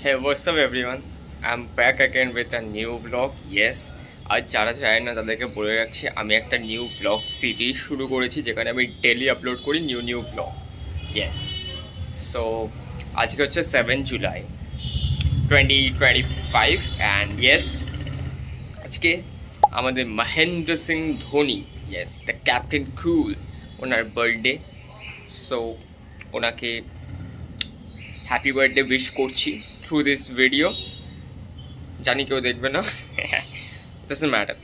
Hey, what's up everyone? I'm back again with a new vlog. Yes, আজ যারা যায় না তাদেরকে বলে রাখছি আমি একটা নিউ vlog সিরিজ শুরু করেছি যেখানে আমি ডেইলি আপলোড করি নিউ vlog. Yes. So আজকে হচ্ছে 7 জুলাই 2025 and yes আজকে আমাদের Mahendra Singh Dhoni yes the captain cool owner birthday so ওনাকে হ্যাপি বার্থডে উইশ করছি থ্রু দিস ভিডিও জানি কেউ দেখবে না ডাজন্ট ম্যাটার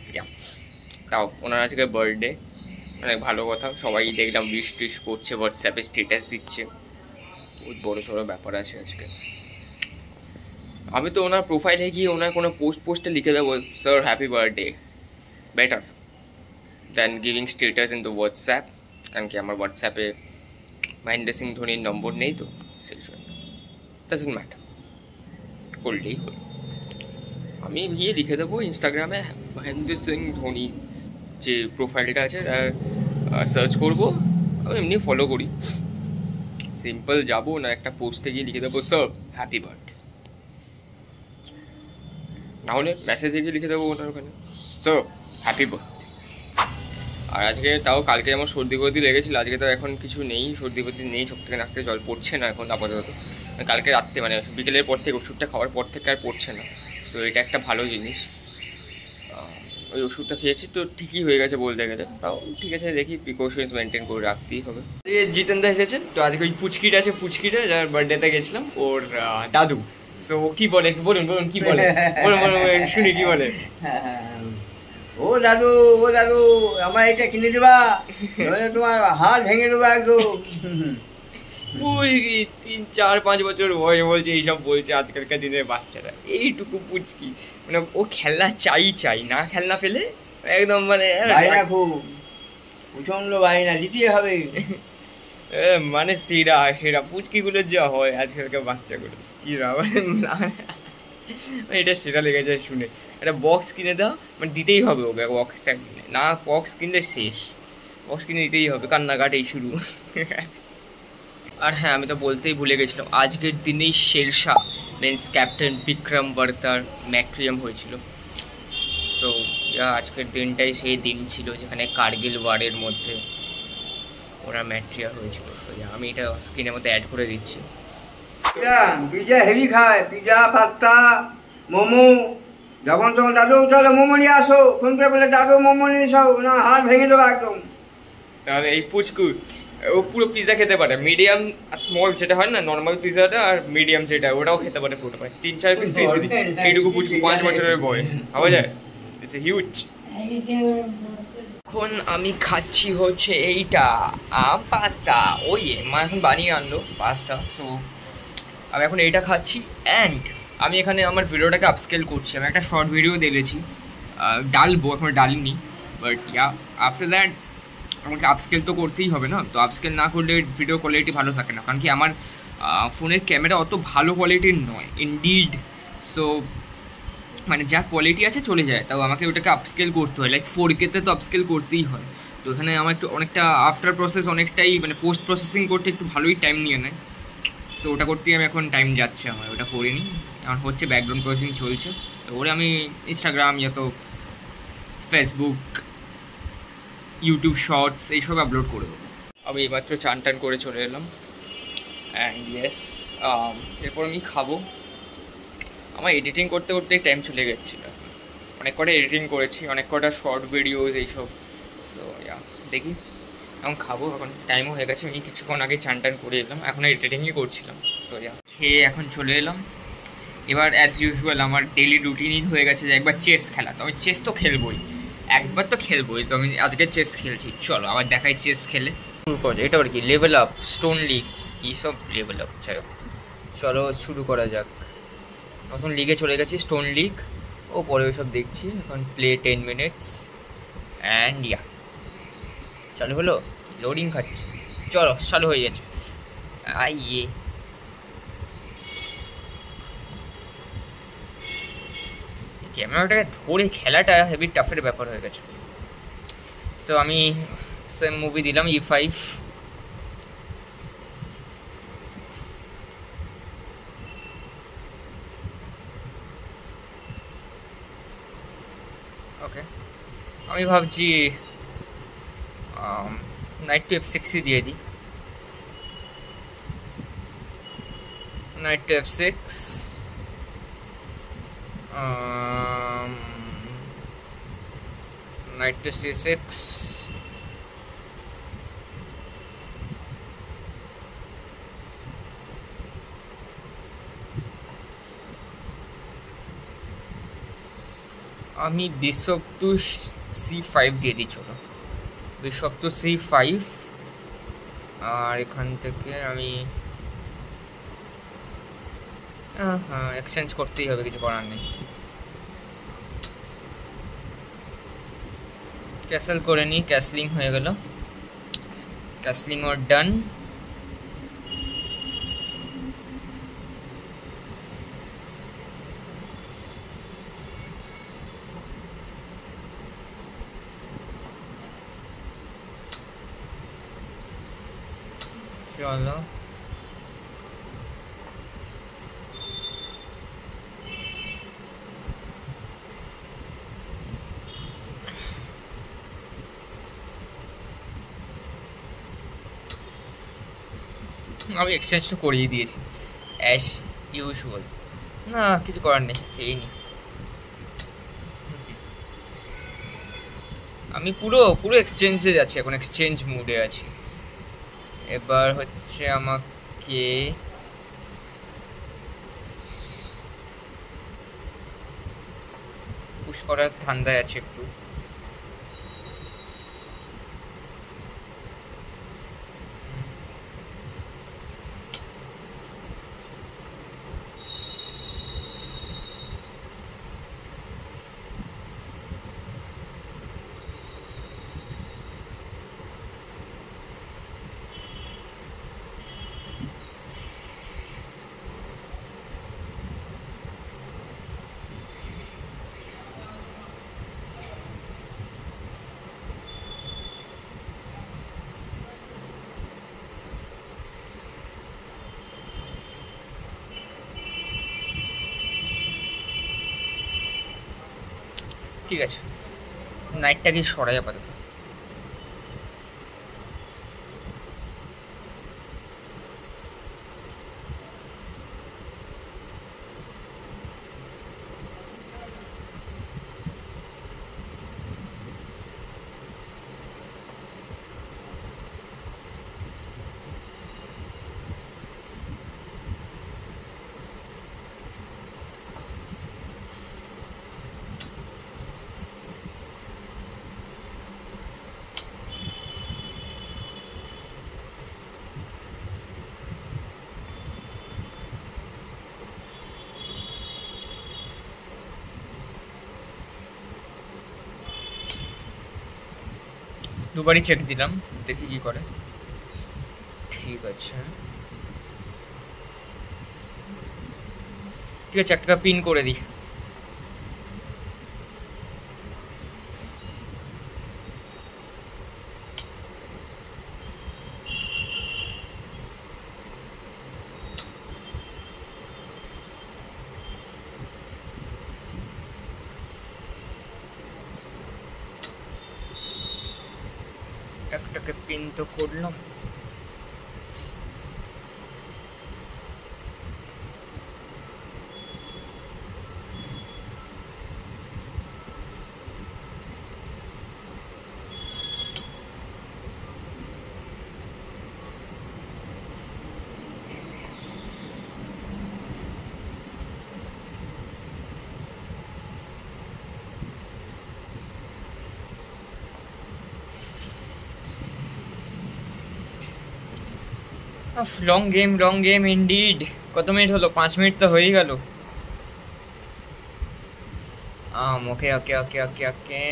তাও ওনার আজকে বার্থডে অনেক ভালো কথা সবাই দেখলাম উইশ টিশ করছে হোয়াটসঅ্যাপে স্ট্যাটাস দিচ্ছে বহুত বড় সড়ো ব্যাপার আছে আজকে আমি তো ওনার প্রোফাইলে গিয়ে ওনার কোনো পোস্টে লিখে দেবো sir happy birthday better then giving status in the WhatsApp কারণ কি আমার হোয়াটসঅ্যাপে মহেন্দ্র সিং ধোনির নম্বর নেই তো সেই জন্য ডাজন্ট ম্যাটার করলেই হল আমি গিয়ে লিখে দেবো ইনস্টাগ্রামে মহেন্দ্র সিং ধোনি যে প্রোফাইলটা আছে সার্চ করবো আমি এমনি ফলো করি সিম্পল যাবো না একটা পোস্টে গিয়ে লিখে দেবো স্যার হ্যাপি বার্থডে নাহলে মেসেজে গিয়ে লিখে দেবো ওনার ওখানে স্যার হ্যাপি বার্থডে আর আজকে তাও কালকে আমার সর্দি বর্দি লেগেছিলো আজকে তো এখন কিছু নেই সর্দি বর্দি নেই চোখ থেকে নাক থেকে জল পড়ছে না এখন আপাতত কালকে রাত্রে মানে বিকেলের পর থেকে ওষুধটা খাওয়ার পর থেকে আর পড়ছে না তো এটা একটা ভালো জিনিস ওই ওষুধটা খেয়েছি তো ঠিকই হয়ে গেছে বলতে গেলে তাও ঠিক আছে দেখি প্রিকশনস মেনটেন করে রাখতেই হবে জিতেন্দা এসেছে তো আজকে ওই পুচকিটা আছে পুচকিটা যার বার্থডেতে গেছিলাম ওর দাদু সো কি বলে বলুন কি বলে বলুন শুনি কি বলে ও দাদু আমার এটা কিনে দেবা নইলে তোমার হাড় ভেঙে দেবা একদম 3-4-5 বছর বয়স বলছে এইসব বলছে আজকালকার দিনের বাচ্চারা এইটুকু পুচকি মানে ও খেলনা চাই না খেলনা ফেলে একদম মানে বাইনা খুব প্রচন্ড বাইনা দিতে হবে মানে সেরা পুচকিগুলো যা হয় আজকালকার বাচ্চাগুলো সেরা এটা সেরা লেগে যায় শুনে একটা বক্স কিনে দাও মানে দিতেই হবে ওকে বক্সটা কিনে না বক্স কিনলে শেষ বক্স কিনে দিতেই হবে কান্নাকাটি শুরু আর হ্যাঁ আমি তো বলতেই ভুলে গেছিলাম আজকের দিনেই শেরশাহ মিন্স ক্যাপ্টেন বিক্রম বার্তার ম্যাট্রিয়াম হয়েছিল সো আজকের দিনটাই সেই দিন ছিল যেখানে কার্গিল ওয়ারের মধ্যে ওরা ম্যাট্রিয়া হয়েছিল সো আমি এটা স্ক্রিনের মধ্যে অ্যাড করে দিচ্ছি পিজা হেভি খায় পিজা পাস্তা মোমো যখন তখন দাদু তাহলে মোমো নিয়ে আসো ফোন করে বলে দাদু মোমো নিয়ে এসো না হাড় ভেঙে দেবো একদম তাহলে এই পুচকু ও পুরো পিজা খেতে পারে মিডিয়াম স্মল যেটা হয় না নর্মাল পিজাটা আর মিডিয়াম যেটা ওটাও খেতে পারে পুরো 3-4 পিস দিয়ে এইটুকু পুচকু 5 বছরের বয়স হবে যায় ইটস হিউজ এখন আমি খাচ্ছি হচ্ছে এইটা পাস্তা ওই মা এখন বানিয়ে আনলো পাস্তা সো আমি এখন এইটা খাচ্ছি অ্যান্ড আমি এখানে আমার ভিডিওটাকে আপস্কেল করছি আমি একটা শর্ট ভিডিও দেখেছি ডালবো এখন ডালিনি বাট আফটার দ্যাট আমাকে আপস্কেল তো করতেই হবে না তো আপস্কেল না করলে ভিডিও কোয়ালিটি ভালো থাকে না কারণ কি আমার ফোনের ক্যামেরা অত ভালো কোয়ালিটির নয় ইনডিড সো মানে যা কোয়ালিটি আছে চলে যায় তাও আমাকে ওটাকে আপস্কেল করতে হয় লাইক 4K-তে তো আপস্কেল করতেই হয় তো এখানে আমার একটু অনেকটা আফটার প্রসেস অনেকটাই মানে পোস্ট প্রসেসিং করতে একটু ভালোই টাইম নিয়ে নেয় তো ওটা করতেই আমি এখন টাইম যাচ্ছে আমার ওটা করিনি এখন হচ্ছে ব্যাকগ্রাউন্ড প্রসেসিং চলছে তো ওরে আমি ইনস্টাগ্রাম তো ফেসবুক ইউটিউব শর্টস এইসব আপলোড করে দেবো আমি এইমাত্র চান টান করে চলে এলাম অ্যান্ড ইয়েস এরপর আমি খাবো আমার এডিটিং করতে টাইম চলে গেছিলো অনেক কটা এডিটিং করেছি অনেক কটা শর্ট ভিডিওস এইসব সো দেখি এখন খাবো এখন টাইমও হয়ে গেছে আমি কিছুক্ষণ আগে চান টান করে এলাম এখন এডিটিংই করছিলাম সো খেয়ে এখন চলে এলাম এবার অ্যাজ ইউজুয়াল আমার ডেইলি রুটিনই হয়ে গেছে যে একবার চেস খেলা তো আমি চেস তো খেলবোই একবার তো খেলবোই তো আমি আজকে চেস খেলছি চলো আবার দেখাই চেস খেলে এটা আর কি লেভেল আপ স্টোন লিগ এইসব লেভেল আপ চলো শুরু করা যাক নতুন লিগে চলে গেছি স্টোন লিগ ও পরে ওইসব দেখছি এখন প্লে 10 মিনিটস অ্যান্ড চালু হলো লোডিং খাচ্ছি চলো চালু হয়ে গেছে ক্যামেরাটাকে ধরে খেলাটা হেভি টাফের ব্যাপার হয়ে গেছে তো আমি সেম মুভি দিলাম E5 ওকে, আমি ভাবছি নাইট টু F6 দিয়ে দিই। Night two F6, knight to C6, আমি বিশপ টু C5 দিয়ে দিই। চলো বিশপ টু C5, আর এখান থেকে আমি হ্যাঁ এক্সচেঞ্জ করতেই হবে, কিছু করার নেই। ক্যাসেল করে নিই, ক্যাসলিং হয়ে গেল, ক্যাসলিং ওর ডান। চলো আমি এক্সচেঞ্জ তো করিয়ে দিয়েছি অ্যাশ ইউজুয়াল, না কিছু করার নেই, খেয়েই নি। আমি পুরো পুরো এক্সচেঞ্জে যাচ্ছি এখন, এক্সচেঞ্জ মুডে আছি। এবার হচ্ছে আমাকে পুশ করার ধান্দায় আছে একটু। ঠিক আছে, নাইটটাকে সরাই আপাতত। দুবারই চেক দিলাম, দেখি কি করে। ঠিক আছে ঠিক আছে, একটা পিন করে দিই। একটাকে পিন তো করলাম। Long game indeed. কত মিনিট হলো? 5 মিনিট তো হয়েই গেল। ওকে ওকে ওকে ওকে ওকে,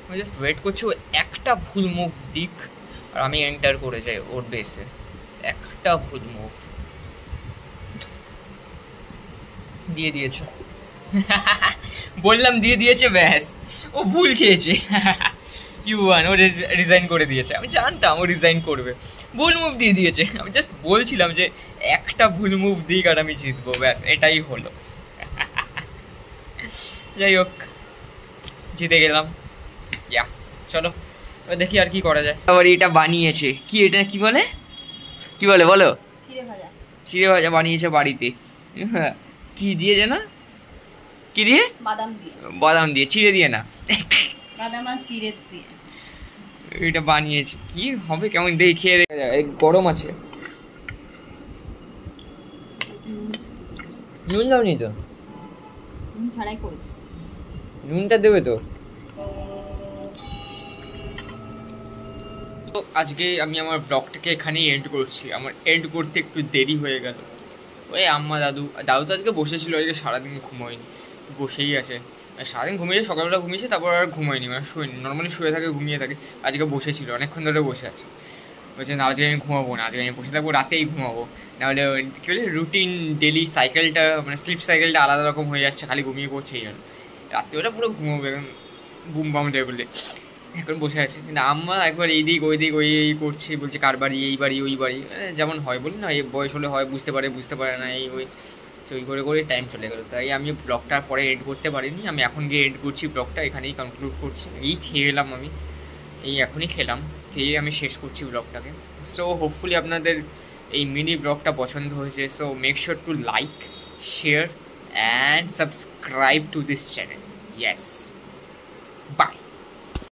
আমি জাস্ট ওয়েট করছি ও একটা ভুল মুভ দিক আর আমি এন্টার করে যাই ওর বেসে। একটা ভুল মুভ দিয়ে দিয়েছে। বললাম দিয়ে দিয়েছে, ব্যাস ও ভুল খেয়েছে। ইউ1 ও রিজাইন করে দিয়েছে। আমি জানতাম ও রিজাইন করবে, ভুল মুভ দিয়ে দিয়েছে। আমি জাস্ট বলছিলাম যে একটা ভুল মুভ দিক আর আমি জিতবো, ব্যাস এটাই হলো। যাই হোক, জিতে গেলাম। ইয়া, চলো এবার দেখি আর কি করা যায়। আবার এটা বানিয়েছে কি, এটা কি বলে, কি বলে বলো? চিড়ে ভাজা বানিয়েছে বাড়িতে। হ্যাঁ, কি দিয়েছে না, কি দিয়ে? বাদাম দিয়ে, চিড়ে দিয়ে না, বাদাম আর চিড়ে দিয়ে এটা বানিয়েছে। কি হবে কেমন দেখি, খেয়ে গরম আছে। নুন দাওনি তো? ছাড়াই করেছি। নুনটা দেবে তো? তো আজকে আমি আমার ব্লগটাকে এখানেই এন্ড করছি। আমার এন্ড করতে একটু দেরি হয়ে গেল। ওই আম্মা দাদু তো আজকে বসেছিল, আজকে সারাদিন ঘুমোয়নি, বসেই আছে। সারাদিন ঘুমিয়েছে, সকালবেলা ঘুমিয়েছে, তারপর আর ঘুমোয়নি, মানে শুয়েনি। নর্মালি শুয়ে থাকে, ঘুমিয়ে থাকে, আজকে বসেছিল, অনেকক্ষণ ধরে বসে আছে। বলছে না আজকে আমি ঘুমাবো না, আজকে আমি বসে থাকবো, রাতেই ঘুমাবো, নাহলে কী বলে রুটিন ডেলি সাইকেলটা, মানে স্লিপ সাইকেলটা আলাদা রকম হয়ে যাচ্ছে, খালি ঘুমিয়ে পড়ছে এই জন্য। রাত্রিবেলা পুরো ঘুমাবে বুম বাম লেভেলে, এখন বসে আছে। কিন্তু আম্মা একবার এই দিক ওই দিক এই করছে, বলছে কার বাড়ি, এই বাড়ি ওই বাড়ি, যেমন হয় বলি না, এই বয়স হলে হয়, বুঝতে পারে না, এই ওই ওই করে টাইম চলে গেলো। তাই আমি ব্লগটা পরে এড করতে পারিনি। আমি এখন গিয়ে এড করছি ব্লগটা, এখানেই কনক্লুড করছি। এই খেয়ে এলাম আমি, এই এখনই খেলাম, খেয়ে আমি শেষ করছি ব্লগটাকে। সো হোপফুলি আপনাদের এই মিনি ব্লগটা পছন্দ হয়েছে। So make sure to like, share and subscribe to this channel. Yes, by.